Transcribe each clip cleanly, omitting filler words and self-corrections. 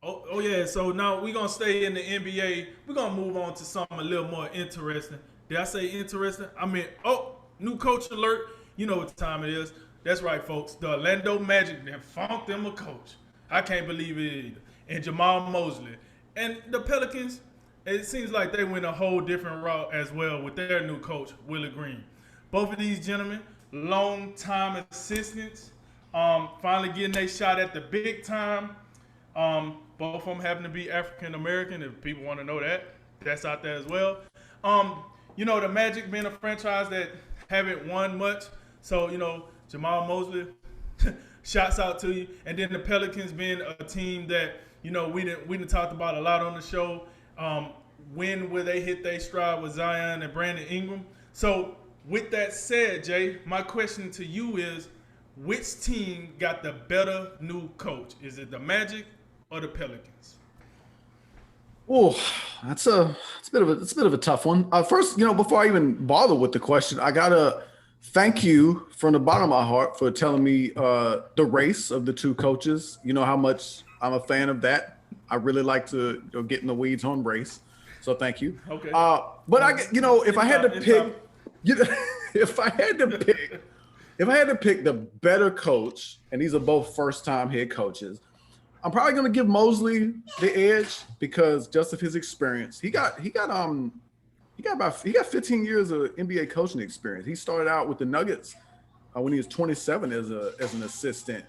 Oh yeah. So now we're gonna stay in the NBA. We're gonna move on to something a little more interesting. Did I say interesting? I mean, new coach alert. You know what time it is. That's right, folks. The Orlando Magic then funked them a coach. I can't believe it either. And Jamahl Mosely. And the Pelicans, it seems like they went a whole different route as well with their new coach, Willie Green. Both of these gentlemen, long time assistants, finally getting their shot at the big time. Both of them happen to be African American. If people want to know that, that's out there as well. The Magic being a franchise that haven't won much, so Jamahl Mosely, shouts out to you. And then the Pelicans being a team that we didn't talked about a lot on the show. When will they hit their stride with Zion and Brandon Ingram? So with that said, Jay, my question to you is, which team got the better new coach? Is it the Magic or the Pelicans? Oh, it's a bit of a tough one. First, before I even bother with the question, I gotta thank you from the bottom of my heart for telling me the race of the two coaches. You know how much I'm a fan of that. I really like to get in the weeds on race, so thank you. Okay. But if I had to pick, if I had to pick, if I had to pick the better coach, and these are both first-time head coaches, I'm probably going to give Mosley the edge because just of his experience. He got 15 years of NBA coaching experience. He started out with the Nuggets when he was 27 as an assistant,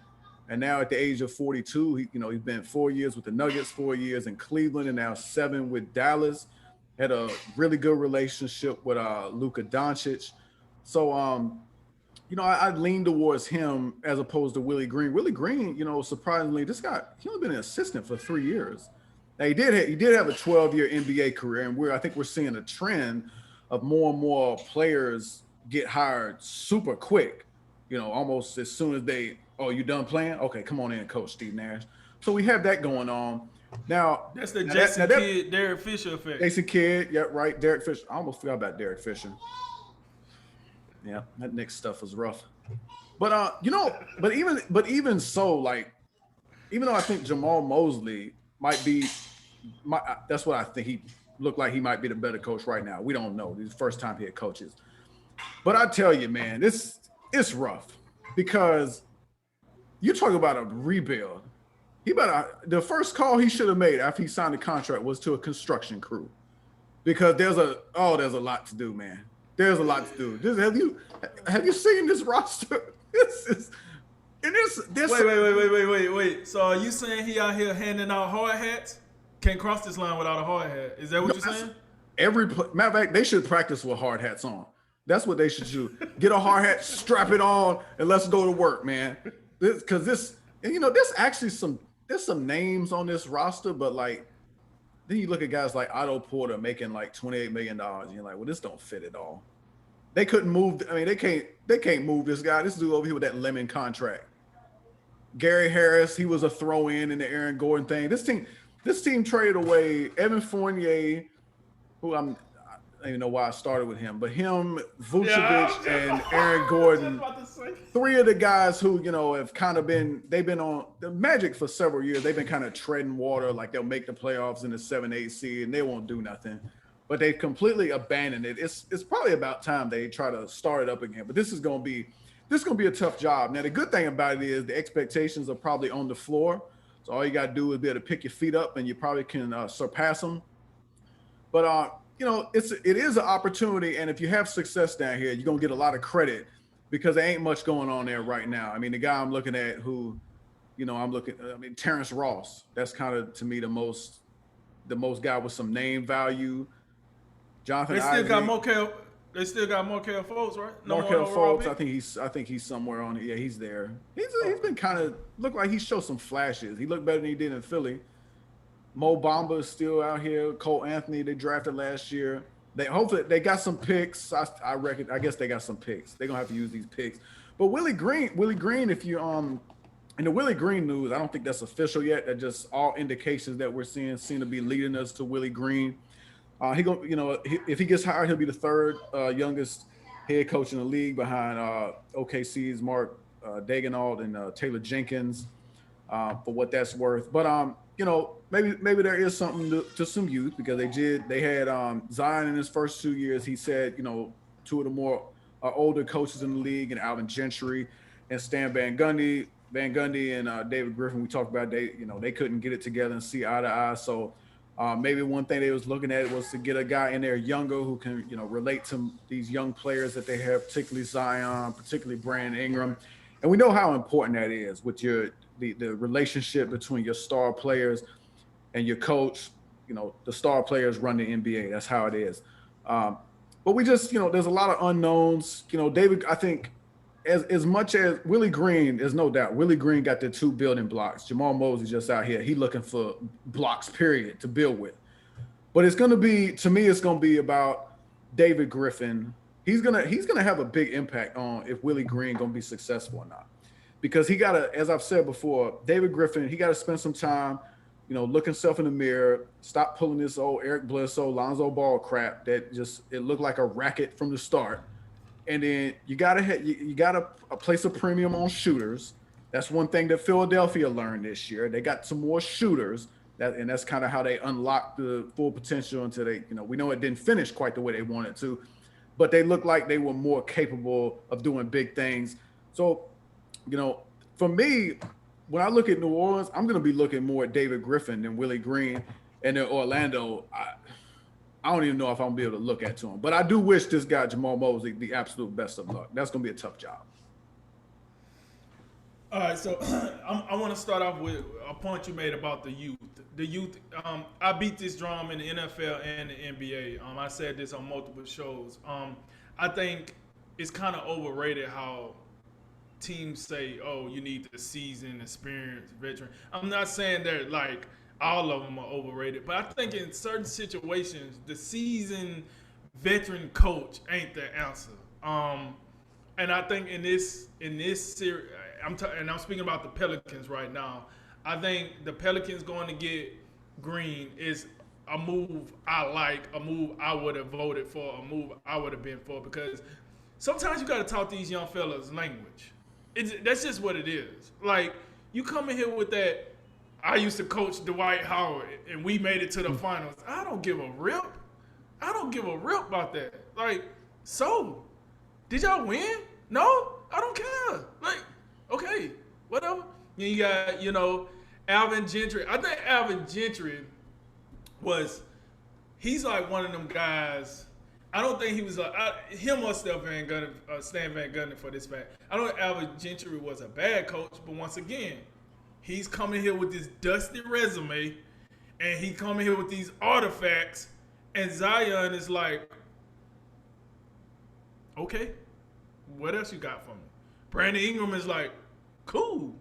and now at the age of 42, he's been 4 years with the Nuggets, 4 years in Cleveland, and now 7 with Dallas. Had a really good relationship with Luka Doncic. So I lean towards him as opposed to Willie Green. Willie Green, surprisingly, this guy, he only been an assistant for 3 years. Now he did have a 12-year NBA career, and I think we're seeing a trend of more and more players get hired super quick. Almost as soon as you done playing? Okay, come on in, Coach Steve Nash. So we have that going on. Now that's the Jason Kidd, Derek Fisher effect. Jason Kidd, yeah, right. Derek Fisher. I almost forgot about Derek Fisher. Yeah, that Knicks stuff was rough. But but even so, like, even though I think Jamahl Mosely might be that's what I think, he looked like he might be the better coach right now. We don't know. These first time head coaches. But I tell you, man, it's rough because you talk about a rebuild. The first call he should have made after he signed the contract was to a construction crew, because there's a lot to do, man. There's a lot to do. Have you seen this roster? This. Wait. So are you saying he out here handing out hard hats? Can't cross this line without a hard hat. Is that what you're saying? Matter of fact, they should practice with hard hats on. That's what they should do. Get a hard hat, strap it on, and let's go to work, man. There's actually there's some names on this roster, but like, then you look at guys like Otto Porter making like $28 million. And you're like, well, this don't fit at all. They couldn't move. I mean, they can't move this guy. This dude over here with that lemon contract. Gary Harris, he was a throw-in the Aaron Gordon thing. This team traded away Evan Fournier, who I don't even know why I started with him, but him, Vucevic, and Aaron Gordon, 3 of the guys who, have kind of they've been on the Magic for several years. They've been kind of treading water, like they'll make the playoffs in the 7-8 seed and they won't do nothing. But they completely abandoned it. It's probably about time they try to start it up again. But this is gonna be a tough job. Now the good thing about it is the expectations are probably on the floor. So all you gotta do is be able to pick your feet up, and you probably can surpass them. But it is an opportunity, and if you have success down here, you're gonna get a lot of credit because there ain't much going on there right now. I mean, the guy I'm looking at, Terrence Ross. That's kind of, to me, the most guy with some name value. Jonathan They still Isaac. got Markelle Fultz, right? Markelle Fultz, I think he's somewhere on it. Yeah, he's there. He's been kind of looked like he showed some flashes. He looked better than he did in Philly. Mo Bamba is still out here. Cole Anthony, they drafted last year. They got some picks. I reckon. I guess they got some picks. They're gonna have to use these picks. But Willie Green, if you in the Willie Green news, I don't think that's official yet. That just all indications that we're seeing seem to be leading us to Willie Green. If he gets hired, he'll be the third youngest head coach in the league behind OKC's Mark Daigneault and Taylor Jenkins, for what that's worth. But maybe there is something to some youth because they had Zion in his first 2 years. He said, two of the more older coaches in the league, and Alvin Gentry and Stan Van Gundy. Van Gundy and David Griffin, we talked about, they couldn't get it together and see eye to eye. So maybe one thing they was looking at was to get a guy in there younger who can, relate to these young players that they have, particularly Zion, particularly Brandon Ingram. And we know how important that is with the relationship between your star players and your coach. The star players run the NBA. That's how it is. But we just, there's a lot of unknowns. David, I think, as much as Willie Green, there's no doubt, Willie Green got the 2 building blocks. Jamahl Mosely just out here. He looking for blocks, period, to build with. But it's going to be, to me, it's going to be about David Griffin. He's gonna have a big impact on if Willie Green going to be successful or not. Because he got to, as I've said before, David Griffin, he got to spend some time, look himself in the mirror, stop pulling this old Eric Bledsoe, Lonzo Ball crap that it looked like a racket from the start. And then you gotta place a premium on shooters. That's one thing that Philadelphia learned this year. They got some more shooters, and that's kind of how they unlocked the full potential until they, we know it didn't finish quite the way they wanted to, but they looked like they were more capable of doing big things. So, for me, when I look at New Orleans, I'm gonna be looking more at David Griffin than Willie Green, and then Orlando. I don't even know if I'm gonna be able to look at to him, but I do wish this guy Jamahl Mosely the absolute best of luck. That's gonna be a tough job. All right, so I want to start off with a point you made about the youth. The youth, I beat this drum in the NFL and the NBA. I said this on multiple shows. I think it's kind of overrated how teams say, "Oh, you need the seasoned, experienced veteran." I'm not saying that like all of them are overrated, but I think in certain situations, the seasoned veteran coach ain't the answer. And I think in this series, I'm speaking about the Pelicans right now. I think the Pelicans going to get Green is a move I like, a move I would have voted for, a move I would have been for, because sometimes you got to talk these young fellas language. That's just what it is. Like, you come in here with that, I used to coach Dwight Howard, and we made it to the finals. I don't give a rip. I don't give a rip about that. Like, so, did y'all win? No? I don't care. Like, okay, whatever. Then you got, Alvin Gentry. I think Alvin Gentry he's like one of them guys. I don't think he was him or Stan Van Gundy for this fact. I don't think Alvin Gentry was a bad coach, but once again, he's coming here with this dusty resume, and he coming here with these artifacts, and Zion is like, okay, what else you got for me? Brandon Ingram is like, cool.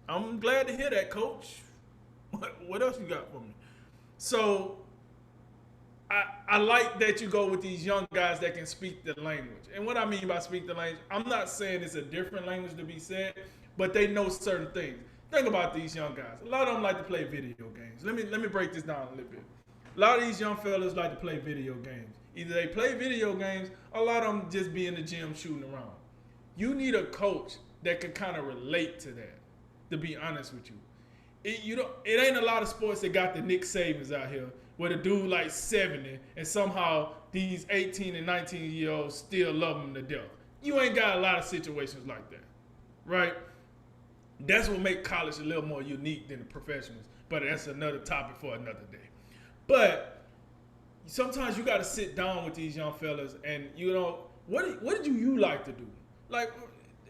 I'm glad to hear that, coach. What else you got for me? So I like that you go with these young guys that can speak the language. And what I mean by speak the language, I'm not saying it's a different language to be said, but they know certain things. Think about these young guys. A lot of them like to play video games. Let me break this down a little bit. A lot of these young fellas like to play video games. Either they play video games, or a lot of them just be in the gym shooting around. You need a coach that can kind of relate to that, to be honest with you. It ain't a lot of sports that got the Nick Sabans out here where the dude like 70 and somehow these 18 and 19-year-olds still love him to death. You ain't got a lot of situations like that, right? That's what makes college a little more unique than the professionals, but that's another topic for another day. But sometimes you got to sit down with these young fellas and, what do you like to do? Like,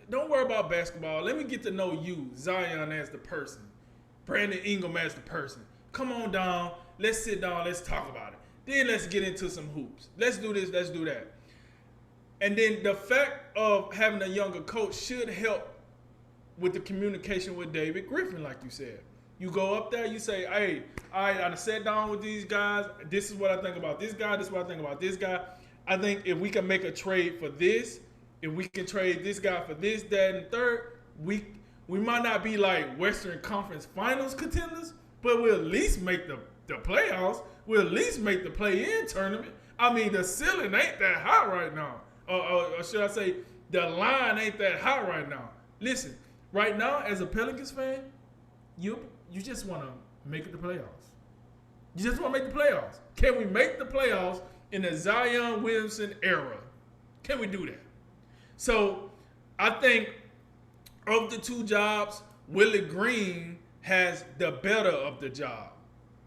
don't worry about basketball. Let me get to know you, Zion, as the person. Brandon Ingram as the person. Come on down. Let's sit down. Let's talk about it. Then let's get into some hoops. Let's do this. Let's do that. And then the fact of having a younger coach should help with the communication with David Griffin, like you said. You go up there, you say, hey, all right, I sat down with these guys. This is what I think about this guy. This is what I think about this guy. I think if we can make a trade for this, if we can trade this guy for this, that, and third, we might not be like Western Conference Finals contenders, but we'll at least make the playoffs. We'll at least make the play-in tournament. I mean, the ceiling ain't that high right now. Or should I say, the line ain't that high right now. Listen, right now, as a Pelicans fan, you just want to make it the playoffs. You just want to make the playoffs. Can we make the playoffs in the Zion Williamson era? Can we do that? So I think of the two jobs, Willie Green has the better of the job.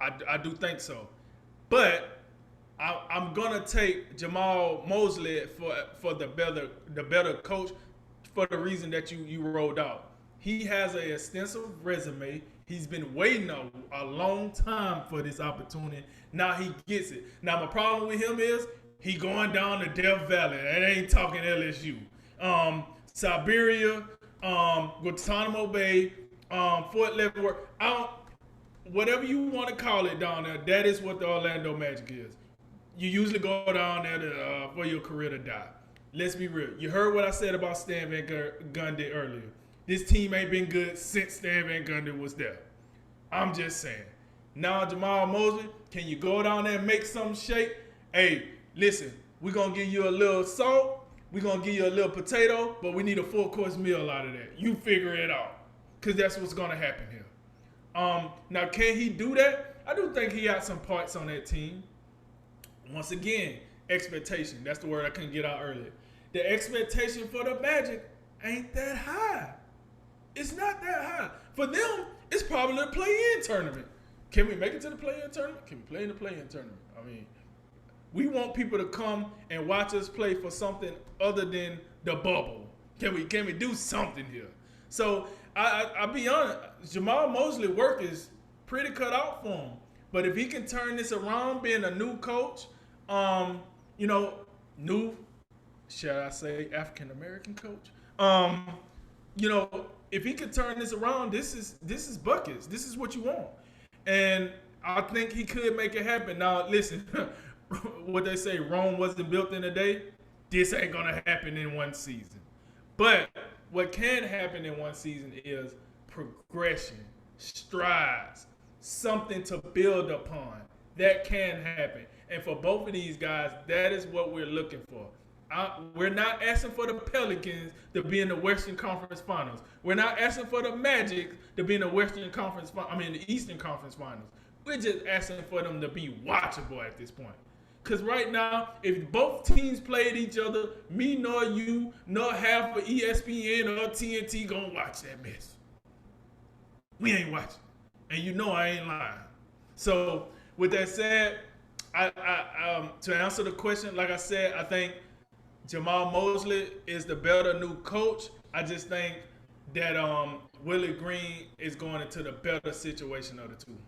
I do think so. But I'm gonna take Jamahl Mosely for the better coach for the reason that you rolled out. He has an extensive resume. He's been waiting a long time for this opportunity. Now he gets it. Now my problem with him is he going down to Death Valley. That ain't talking LSU. Siberia, Guantanamo Bay, Fort Leavenworth. Whatever you want to call it down there, that is what the Orlando Magic is. You usually go down there for your career to die. Let's be real. You heard what I said about Stan Van Gundy earlier. This team ain't been good since Stan Van Gundy was there. I'm just saying. Now, Jamahl Mosely, can you go down there and make something shake? Hey, listen, we're going to give you a little salt. We're going to give you a little potato, but we need a full-course meal out of that. You figure it out, because that's what's going to happen here. Now, can he do that? I do think he got some parts on that team. Once again, expectation. That's the word I couldn't get out earlier. The expectation for the Magic ain't that high. It's not that high. For them, it's probably a play-in tournament. Can we make it to the play-in tournament? Can we play in the play-in tournament? I mean, we want people to come and watch us play for something other than the bubble. Can we do something here? So I'll be honest, Jamahl Mosely work is pretty cut out for him. But if he can turn this around, being a new coach, new, shall I say, African American coach, if he could turn this around, this is buckets. This is what you want, and I think he could make it happen. Now, listen, what they say, Rome wasn't built in a day. This ain't gonna happen in one season, but what can happen in one season is progression, strides, something to build upon. That can happen. And for both of these guys, that is what we're looking for. We're not asking for the Pelicans to be in the Western Conference Finals. We're not asking for the Magic to be in the the Eastern Conference Finals. We're just asking for them to be watchable at this point. Because right now, if both teams played each other, me nor you, nor half of ESPN or TNT gonna watch that mess. We ain't watching. And you know I ain't lying. So with that said, to answer the question, like I said, I think Jamahl Mosely is the better new coach. I just think that Willie Green is going into the better situation of the two.